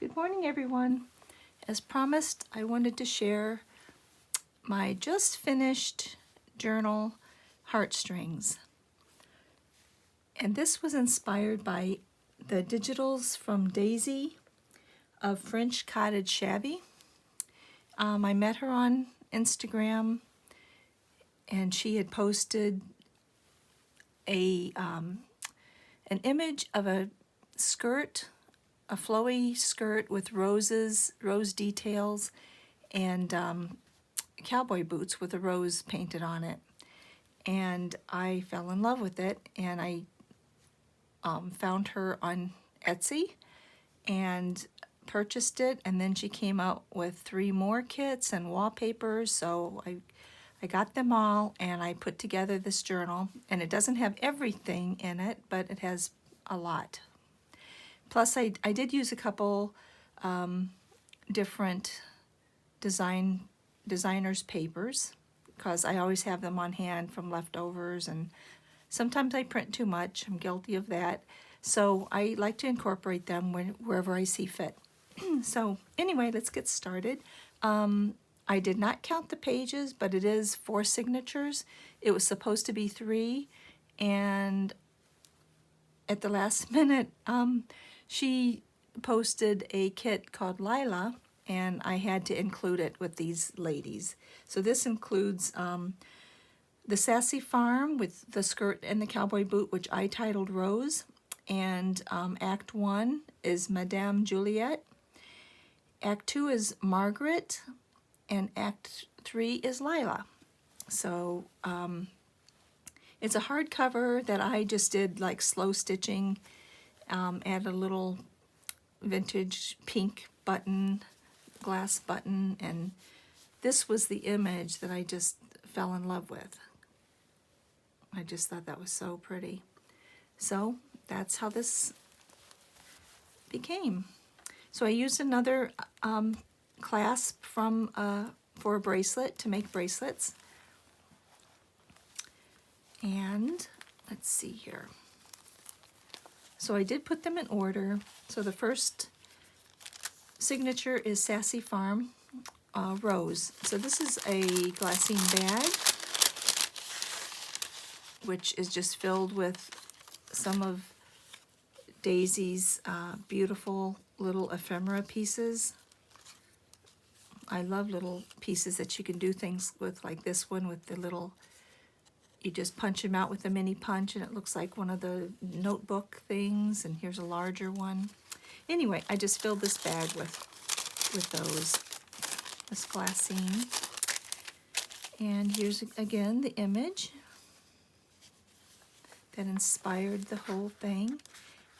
Good morning, everyone. As promised, I wanted to share my just finished journal, Heartstrings. And this was inspired by the digitals from Daisy of Frenchcottageshabby. I met her on Instagram, and she had posted an image of a skirt, a flowy skirt with rose details, and cowboy boots with a rose painted on it. And I fell in love with it, and I found her on Etsy and purchased it, and then she came out with 3 more kits and wallpapers, so I got them all and I put together this journal. And it doesn't have everything in it, but it has a lot. Plus I did use a couple different designers' papers, because I always have them on hand from leftovers, and sometimes I print too much. I'm guilty of that. So I like to incorporate them wherever I see fit. So anyway, let's get started. I did not count the pages, but it is 4 signatures. It was supposed to be 3, and at the last minute, she posted a kit called Lila, and I had to include it with these ladies. So this includes the Sassy Farm with the skirt and the cowboy boot, which I titled Rose, and Act 1 is Madame Juliette, Act 2 is Margaret, and Act 3 is Lila. So it's a hardcover that I just did like slow stitching, add a little vintage pink button, glass button, and this was the image that I just fell in love with. I just thought that was so pretty. So that's how this became. So I used another clasp from for a bracelet to make bracelets. And let's see here. So I did put them in order. So the first signature is Sassy Farm Rose. So this is a glassine bag, which is just filled with some of Daisy's beautiful little ephemera pieces. I love little pieces that you can do things with, like this one with the little, you just punch them out with a mini punch and it looks like one of the notebook things, and here's a larger one. Anyway, I just filled this bag with those, this glassine. And here's again the image that inspired the whole thing.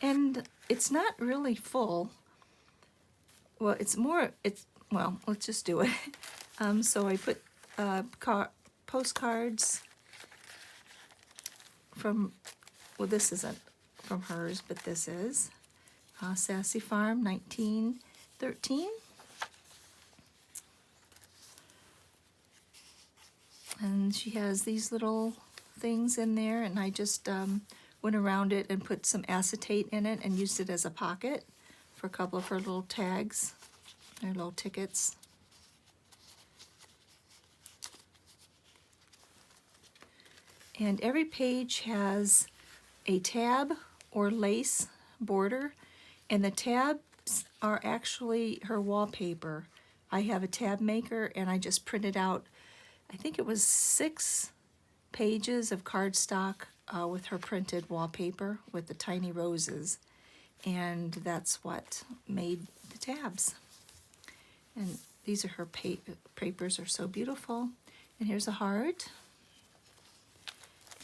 And it's not really full. Well, well, let's just do it. So I put postcards from, well, this isn't from hers, but this is Sassy Farm 1913. And she has these little things in there, and I just went around it and put some acetate in it and used it as a pocket for a couple of her little tags, her little tickets. And every page has a tab or lace border, and the tabs are actually her wallpaper. I have a tab maker, and I just printed out, I think it was 6 pages of cardstock with her printed wallpaper with the tiny roses, and that's what made the tabs. And these are her papers, are so beautiful. And here's a heart.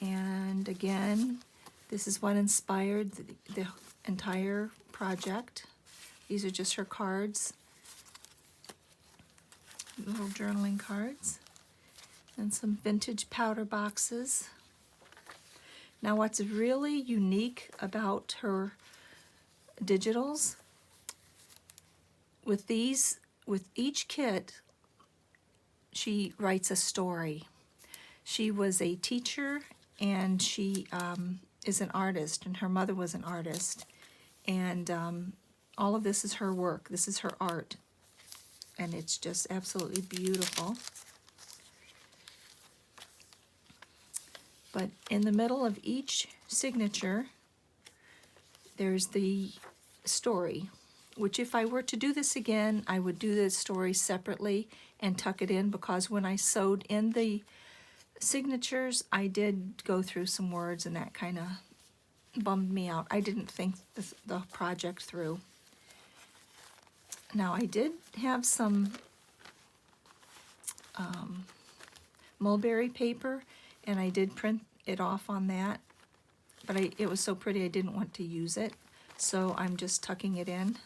And again, this is what inspired the entire project. These are just her cards, little journaling cards, and some vintage powder boxes. Now what's really unique about her digitals, with each kit, she writes a story. She was a teacher, and she is an artist, and her mother was an artist. And all of this is her work. This is her art. And it's just absolutely beautiful. But in the middle of each signature, there's the story, which if I were to do this again, I would do the story separately and tuck it in, because when I sewed in the signatures, I did go through some words and that kind of bummed me out. I didn't think the project through. Now I did have some mulberry paper, and I did print it off on that, but it was so pretty I didn't want to use it, so I'm just tucking it in.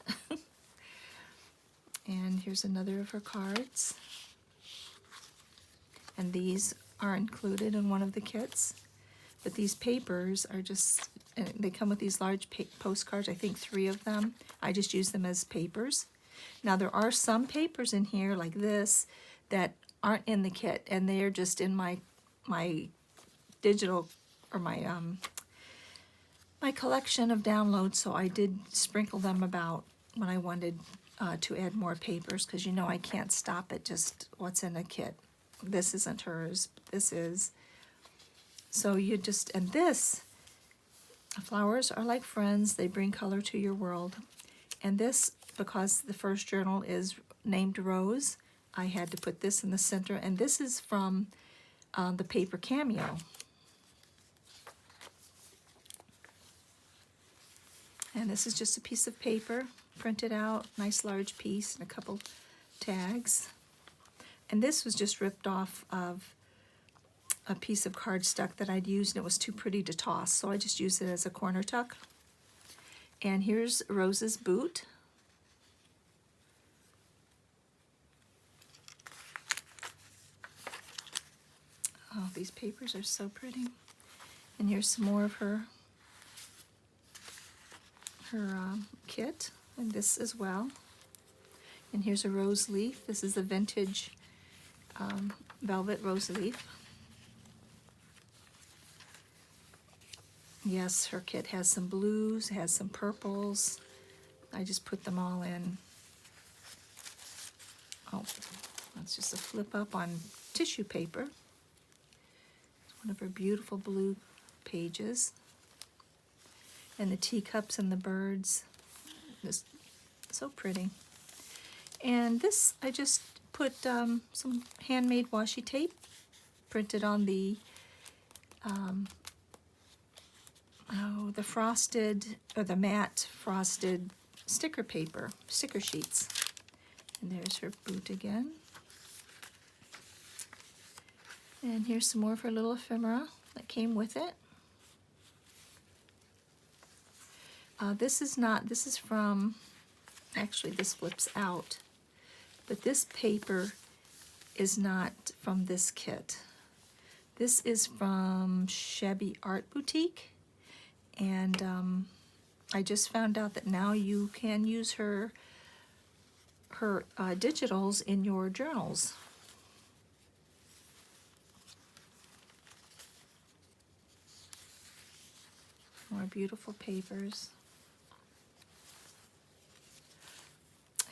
And here's another of her cards, and these are included in one of the kits. But these papers are just, they come with these large postcards, I think 3 of them. I just use them as papers. Now there are some papers in here like this that aren't in the kit, and they are just in my digital, or my collection of downloads, so I did sprinkle them about when I wanted to add more papers, because you know I can't stop at just what's in a kit. This isn't hers, this is. So you just, and this, flowers are like friends, they bring color to your world. And this, because the first journal is named Rose, I had to put this in the center, and this is from the PaperCameo. And this is just a piece of paper, printed out, nice large piece, and a couple tags. And this was just ripped off of a piece of cardstock that I'd used, and it was too pretty to toss, so I just used it as a corner tuck. And here's Rose's boot. Oh, these papers are so pretty. And here's some more of her kit, and this as well. And here's a rose leaf. This is a vintage velvet rose leaf. Yes, her kit has some blues, has some purples. I just put them all in. Oh, that's just a flip up on tissue paper. One of her beautiful blue pages. And the teacups and the birds. Just so pretty. And this, I just put some handmade washi tape, printed on the the frosted, or the matte frosted sticker paper, sticker sheets. And there's her boot again. And here's some more of her little ephemera that came with it. This is from, actually this flips out, but this paper is not from this kit. This is from ShabbyArtBoutique, and I just found out that now you can use her digitals in your journals. More beautiful papers.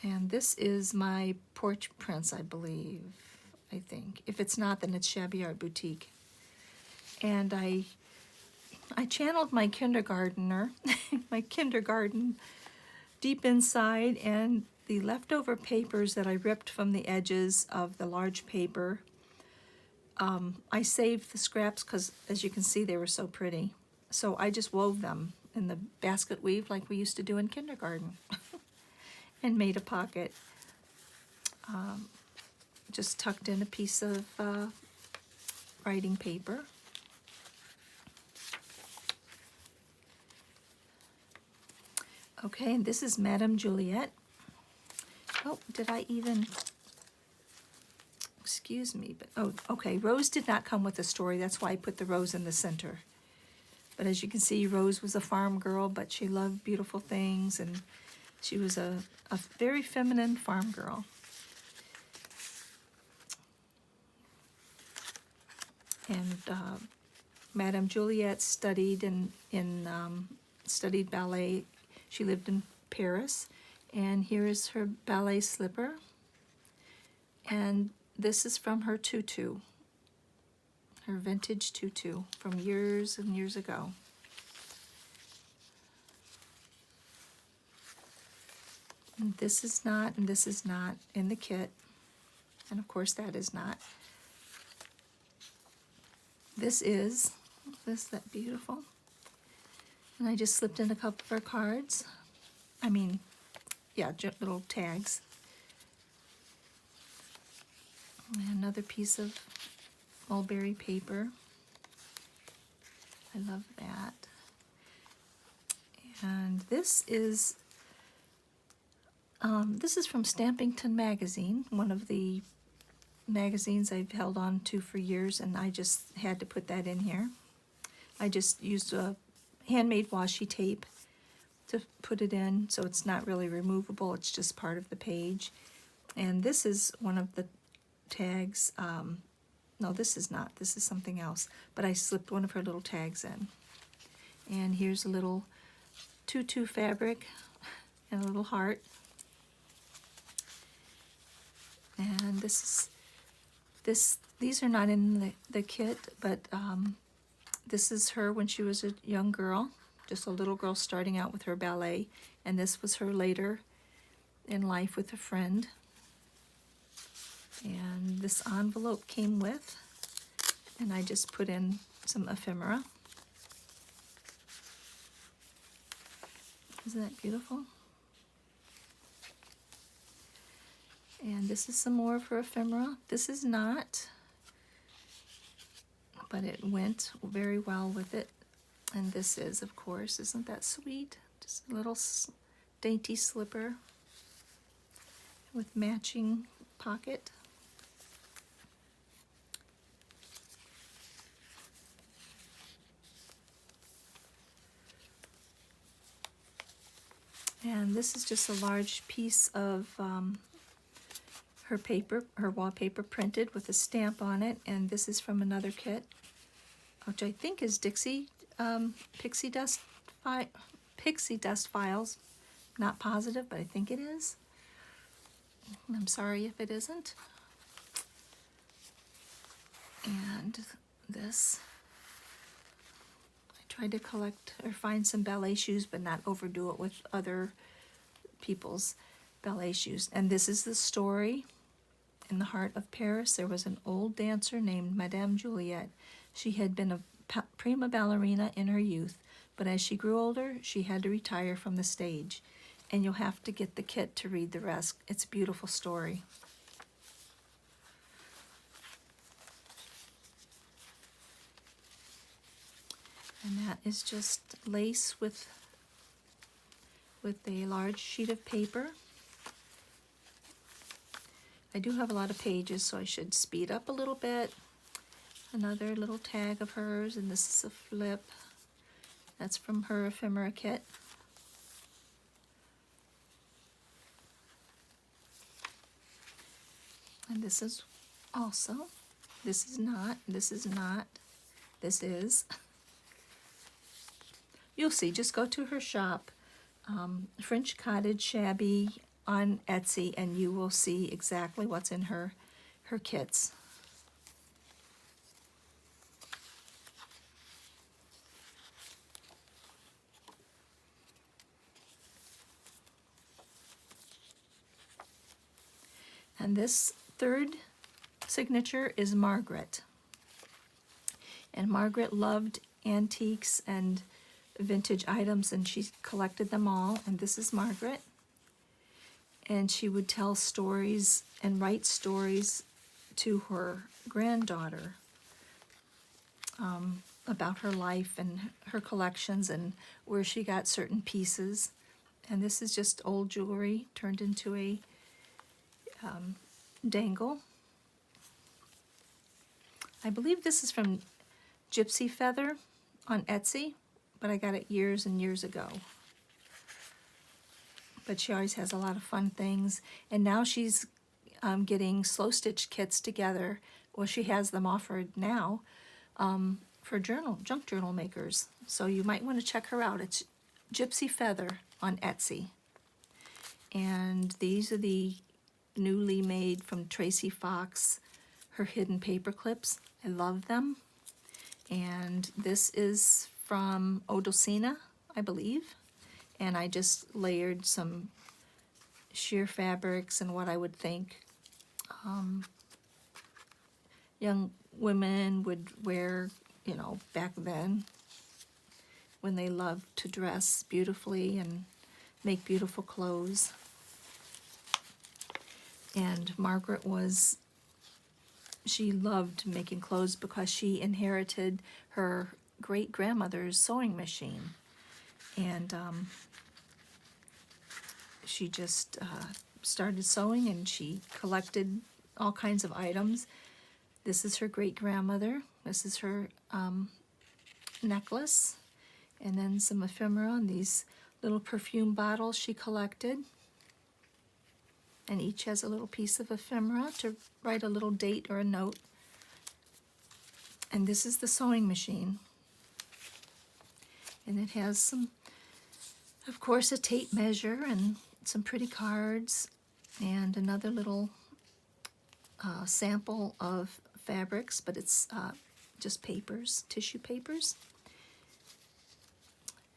And this is MyPorchPrints, I believe, I think. If it's not, then it's ShabbyArtBoutique. And I channeled my kindergartner, my kindergarten, deep inside, and the leftover papers that I ripped from the edges of the large paper, I saved the scraps because, as you can see, they were so pretty. So I just wove them in the basket weave like we used to do in kindergarten. And made a pocket. Just tucked in a piece of writing paper. Okay, and this is Madame Juliette. Oh, did I even, excuse me, but, oh, okay, Rose did not come with a story. That's why I put the rose in the center. But as you can see, Rose was a farm girl, but she loved beautiful things, and she was a very feminine farm girl. And Madame Juliette studied studied ballet. She lived in Paris, And here is her ballet slipper. And this is from her tutu, her vintage tutu from years and years ago. And this is not, and this is not in the kit. And of course that is not. This is, isn't that beautiful? And I just slipped in a couple of her cards. I mean, yeah, little tags. And another piece of mulberry paper. I love that. And this is from Stampington Magazine, one of the magazines I've held on to for years, and I just had to put that in here. I just used a handmade washi tape to put it in, so it's not really removable, it's just part of the page. And this is one of the tags. No, this is not. This is something else. But I slipped one of her little tags in. And here's a little tutu fabric and a little heart. And these are not in the kit, but this is her when she was a young girl, just a little girl starting out with her ballet. And this was her later in life with a friend. And this envelope came with, and I just put in some ephemera. Isn't that beautiful? And this is some more of her ephemera. This is not, but it went very well with it. And this is, of course, isn't that sweet? Just a little dainty slipper with matching pocket. And this is just a large piece of her paper, her wallpaper printed with a stamp on it. And this is from another kit, which I think is Pixie Dust Files. Not positive, but I think it is. I'm sorry if it isn't. And this, I tried to collect or find some ballet shoes, but not overdo it with other people's ballet shoes. And this is the story. In the heart of Paris, there was an old dancer named Madame Juliette. She had been a prima ballerina in her youth, but as she grew older, she had to retire from the stage. And you'll have to get the kit to read the rest. It's a beautiful story. And that is just lace with a large sheet of paper. I do have a lot of pages, so I should speed up a little bit. Another little tag of hers, and this is a flip. That's from her ephemera kit. And this is also, this is not, this is not, this is. You'll see, just go to her shop, Frenchcottageshabby on Etsy, and you will see exactly what's in her kits. And this third signature is Margaret. And Margaret loved antiques and vintage items, and she collected them all. And this is Margaret. And she would tell stories and write stories to her granddaughter about her life and her collections and where she got certain pieces. And this is just old jewelry turned into a dangle. I believe this is from Gypsy Feather on Etsy, but I got it years and years ago. But she always has a lot of fun things. And now she's getting slow stitch kits together. Well, she has them offered now for junk journal makers. So you might want to check her out. It's Gypsy Feather on Etsy. And these are the newly made from Tracey Fox, her hidden paper clips. I love them. And this is from Odocina, I believe. And I just layered some sheer fabrics and what I would think young women would wear, you know, back then when they loved to dress beautifully and make beautiful clothes. And Margaret she loved making clothes because she inherited her great-grandmother's sewing machine. And she just started sewing, and she collected all kinds of items. This is her great-grandmother. This is her necklace. And then some ephemera and these little perfume bottles she collected. And each has a little piece of ephemera to write a little date or a note. And this is the sewing machine. And it has some, of course, a tape measure and some pretty cards and another little sample of fabrics, but it's just papers, tissue papers.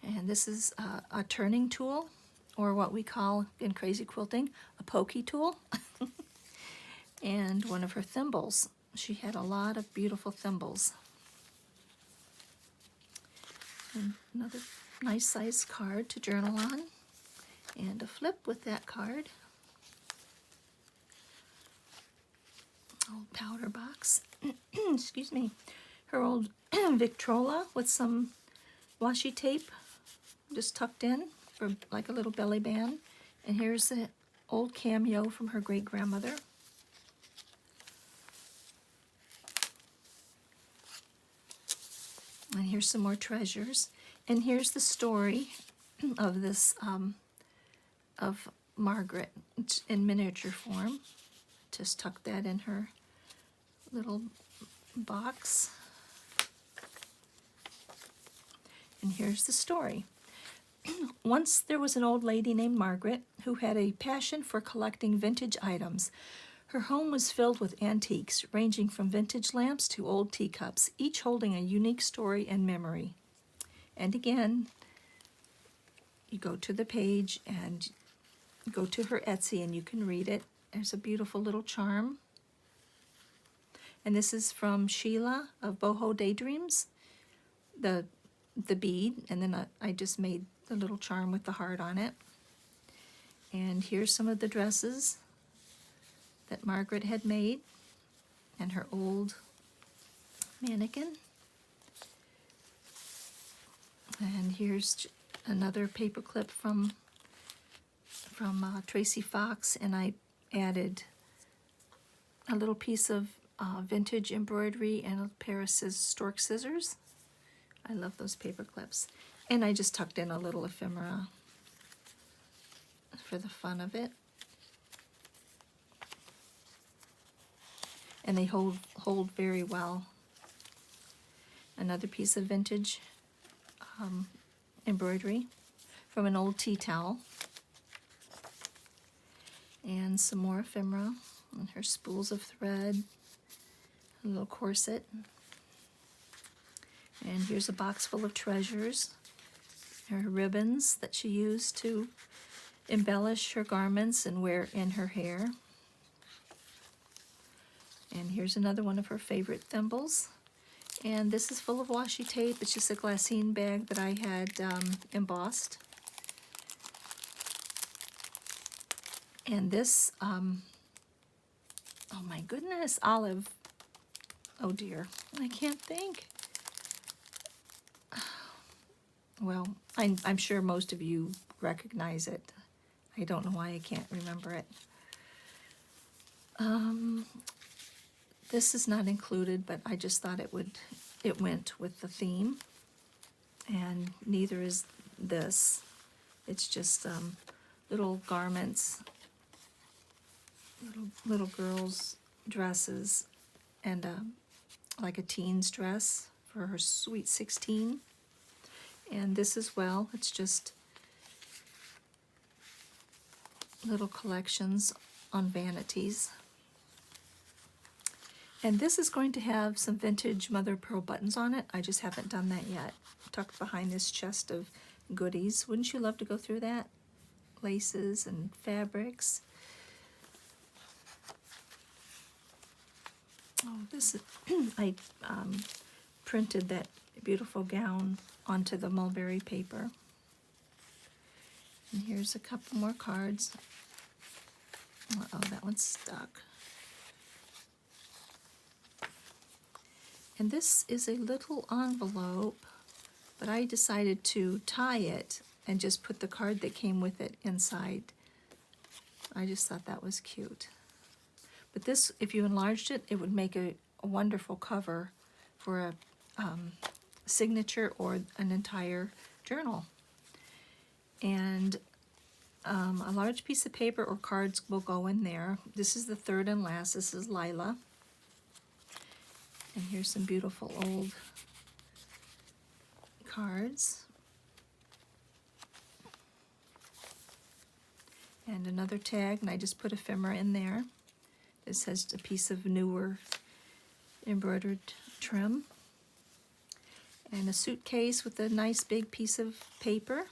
And this is a turning tool, or what we call in crazy quilting, a pokey tool. And one of her thimbles. She had a lot of beautiful thimbles. And another nice size card to journal on, and a flip with that card. Old powder box. Excuse me. Her old Victrola with some washi tape just tucked in for like a little belly band. And here's the old cameo from her great-grandmother. And here's some more treasures. And here's the story of this, of Margaret. It's in miniature form. Just tuck that in her little box. And here's the story. Once there was an old lady named Margaret who had a passion for collecting vintage items. Her home was filled with antiques, ranging from vintage lamps to old teacups, each holding a unique story and memory. And again, you go to the page and go to her Etsy and you can read it. There's a beautiful little charm. And this is from Sheila of Boho Daydreams, the bead, and then I just made the little charm with the heart on it. And here's some of the dresses that Margaret had made, and her old mannequin. And here's another paper clip from Tracey Fox, and I added a little piece of vintage embroidery and a pair of stork scissors. I love those paper clips. And I just tucked in a little ephemera for the fun of it. And they hold very well. Another piece of vintage embroidery from an old tea towel. And some more ephemera and her spools of thread, a little corset. And here's a box full of treasures. Her ribbons that she used to embellish her garments and wear in her hair. And here's another one of her favorite thimbles. And this is full of washi tape. It's just a glassine bag that I had embossed. And this, oh my goodness, olive. Oh dear, I can't think. Well, I'm sure most of you recognize it. I don't know why I can't remember it. This is not included, but I just thought it went with the theme. And neither is this. It's just little garments, little girls' dresses, and like a teen's dress for her sweet 16. And this as well, it's just little collections on vanities. And this is going to have some vintage mother of pearl buttons on it. I just haven't done that yet. Tucked behind this chest of goodies. Wouldn't you love to go through that? Laces and fabrics. Oh, this is I printed that beautiful gown onto the mulberry paper. And here's a couple more cards. Uh-oh, that one's stuck. And this is a little envelope, but I decided to tie it and just put the card that came with it inside. I just thought that was cute. But this, if you enlarged it, it would make a wonderful cover for a signature or an entire journal. And a large piece of paper or cards will go in there. This is the third and last. This is Lila. And here's some beautiful old cards. And another tag, and I just put ephemera in there. This has a piece of newer embroidered trim. And a suitcase with a nice big piece of paper.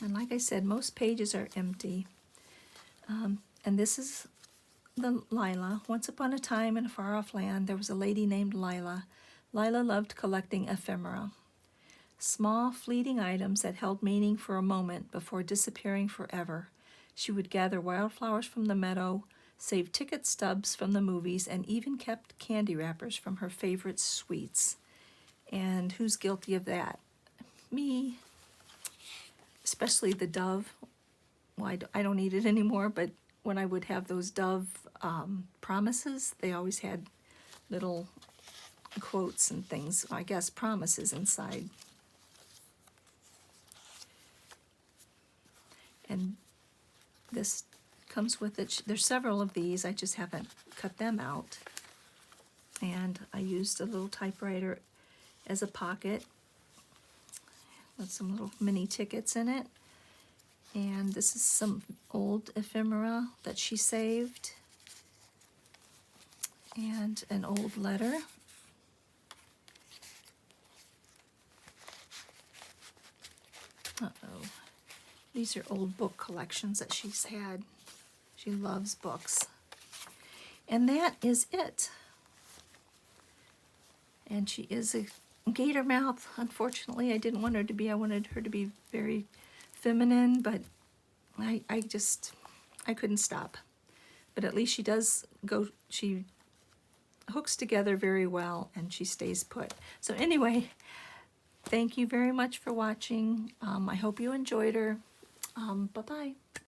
And like I said, most pages are empty. And this is the Lila. Once upon a time in a far-off land, there was a lady named Lila. Lila loved collecting ephemera. Small, fleeting items that held meaning for a moment before disappearing forever. She would gather wildflowers from the meadow, save ticket stubs from the movies, and even kept candy wrappers from her favorite sweets. And who's guilty of that? Me. Especially the Dove. Well, I don't eat it anymore, but when I would have those Dove promises, they always had little quotes and things, I guess promises inside. And this comes with it. There's several of these. I just haven't cut them out. And I used a little typewriter as a pocket with some little mini tickets in it. And this is some old ephemera that she saved. And an old letter. Uh-oh. These are old book collections that she's had. She loves books. And that is it. And she is a gator mouth. Unfortunately, I didn't want her to be. I wanted her to be very feminine, but I couldn't stop. But at least she does go, she hooks together very well and she stays put. So anyway, thank you very much for watching. I hope you enjoyed her. Bye-bye.